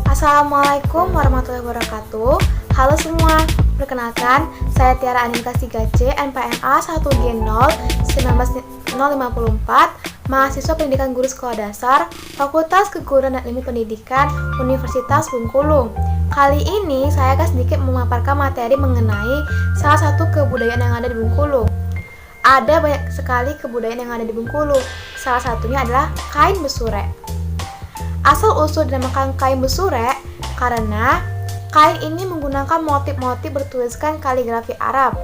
Assalamualaikum warahmatullahi wabarakatuh. Halo semua, perkenalkan saya Tiara Aninka 3C NPMA 1G0 19054, mahasiswa pendidikan guru sekolah dasar Fakultas Keguruan dan Ilmu Pendidikan Universitas Bengkulu. Kali ini saya akan sedikit memaparkan materi mengenai salah satu kebudayaan yang ada di Bengkulu. Ada banyak sekali kebudayaan yang ada di Bengkulu. Salah satunya adalah kain besurek. Asal-usul dinamakan kain besurek karena kain ini menggunakan motif-motif bertuliskan kaligrafi Arab.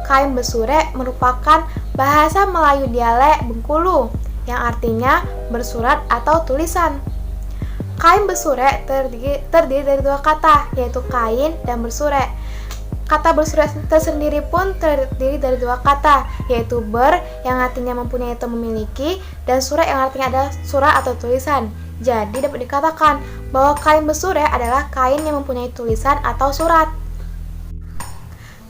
Kain besurek merupakan bahasa Melayu dialek Bengkulu yang artinya bersurat atau tulisan. Kain besurek terdiri dari dua kata, yaitu kain dan bersurek. Kata bersurek tersendiri pun terdiri dari dua kata, yaitu ber yang artinya mempunyai atau memiliki, dan surek yang artinya adalah surat atau tulisan. Jadi dapat dikatakan bahwa kain besurek adalah kain yang mempunyai tulisan atau surat.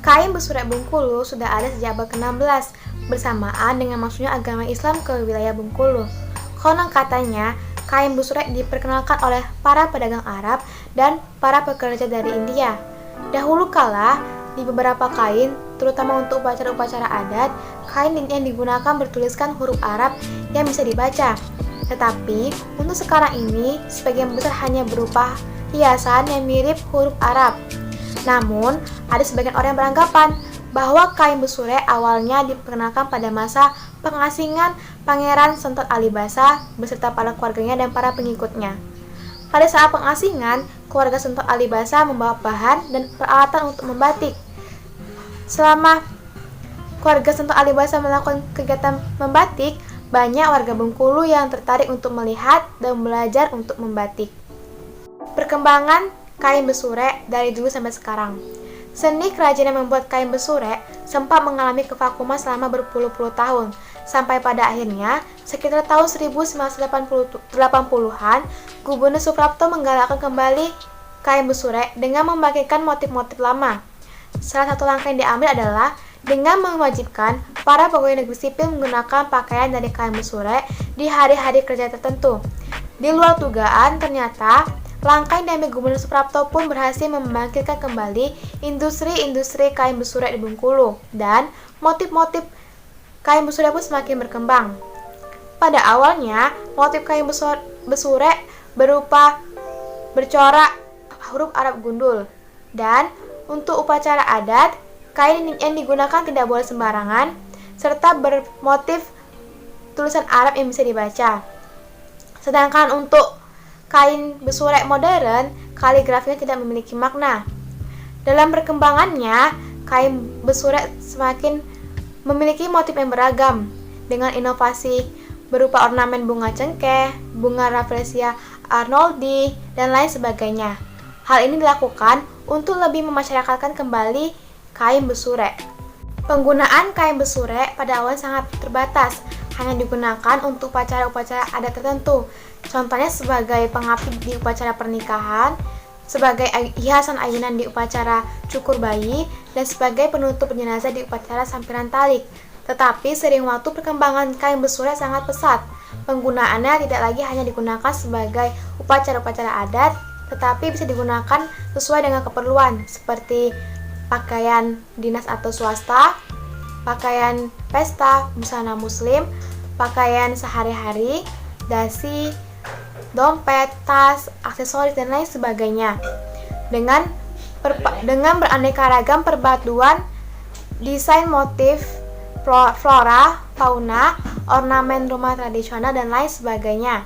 Kain besurek Bengkulu sudah ada sejak abad ke-16 bersamaan dengan masuknya agama Islam ke wilayah Bengkulu. Konon katanya, kain besurek diperkenalkan oleh para pedagang Arab dan para pekerja dari India. Dahulu kala, di beberapa kain, terutama untuk upacara-upacara adat, kain yang digunakan bertuliskan huruf Arab yang bisa dibaca. Tetapi, untuk sekarang ini, sebagian besar hanya berupa hiasan yang mirip huruf Arab. Namun, ada sebagian orang yang beranggapan bahwa kain besurek awalnya diperkenalkan pada masa pengasingan Pangeran Sentot Alibasa beserta para keluarganya dan para pengikutnya. Pada saat pengasingan, keluarga Sentot Alibasa membawa bahan dan peralatan untuk membatik. Selama keluarga Sentot Alibasa melakukan kegiatan membatik, banyak warga Bengkulu yang tertarik untuk melihat dan belajar untuk membatik. Perkembangan kain besurek dari dulu sampai sekarang. Seni kerajinan membuat kain besurek sempat mengalami kevakuman selama berpuluh-puluh tahun, sampai pada akhirnya, sekitar tahun 1980-an, Gubernur Suprapto menggalakkan kembali kain besurek dengan membangkitkan motif-motif lama. Salah satu langkah yang diambil adalah dengan mewajibkan para pegawai negeri sipil menggunakan pakaian dari kain besurek di hari-hari kerja tertentu. Di luar dugaan, ternyata langkah yang diambil Gubernur Suprapto pun berhasil membangkitkan kembali industri-industri kain besurek di Bengkulu, dan motif-motif kain besurek pun semakin berkembang. Pada awalnya, motif kain besurek berupa bercorak huruf Arab gundul, dan untuk upacara adat, kain yang digunakan tidak boleh sembarangan, serta bermotif tulisan Arab yang bisa dibaca. Sedangkan untuk kain besurek modern, kaligrafinya tidak memiliki makna. Dalam perkembangannya, kain besurek semakin memiliki motif yang beragam, dengan inovasi berupa ornamen bunga cengkeh, bunga Rafflesia arnoldi, dan lain sebagainya. Hal ini dilakukan untuk lebih memasyarakatkan kembali kain besurek. Penggunaan kain besurek pada awalnya sangat terbatas, hanya digunakan untuk upacara-upacara adat tertentu. Contohnya sebagai pengapit di upacara pernikahan, sebagai hiasan ayunan di upacara cukur bayi, dan sebagai penutup jenazah di upacara sampiran talik. Tetapi seiring waktu perkembangan kain besurek sangat pesat. Penggunaannya tidak lagi hanya digunakan sebagai upacara-upacara adat, tetapi bisa digunakan sesuai dengan keperluan, seperti pakaian dinas atau swasta, pakaian pesta, busana muslim, pakaian sehari-hari, dasi, dompet, tas, aksesoris, dan lain sebagainya. Dengan beraneka ragam perpaduan desain motif flora, fauna, ornamen rumah tradisional, dan lain sebagainya.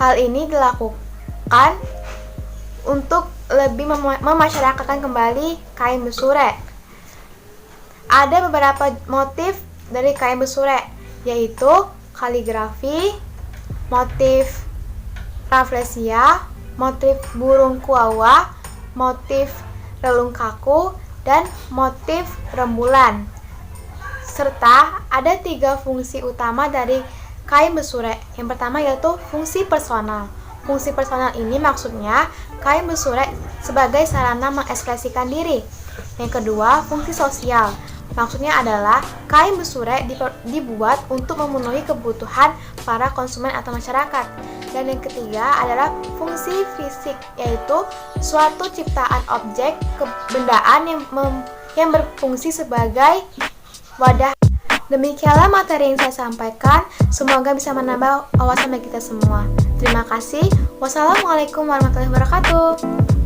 Hal ini dilakukan untuk lebih memasyarakatkan kembali kain besurek. Ada beberapa motif dari kain besurek, yaitu kaligrafi, motif Rafflesia, motif burung kuawa, motif relung kaku, dan motif rembulan. Serta ada 3 fungsi utama dari kain besurek. Yang pertama yaitu fungsi personal. Fungsi personal ini maksudnya kain besurek sebagai sarana mengekspresikan diri. Yang kedua, fungsi sosial. Maksudnya adalah kain besurek dibuat untuk memenuhi kebutuhan para konsumen atau masyarakat. Dan yang ketiga adalah fungsi fisik, yaitu suatu ciptaan objek kebendaan yang berfungsi sebagai wadah. Demikianlah materi yang saya sampaikan, semoga bisa menambah wawasan bagi kita semua. Terima kasih. Wassalamualaikum warahmatullahi wabarakatuh.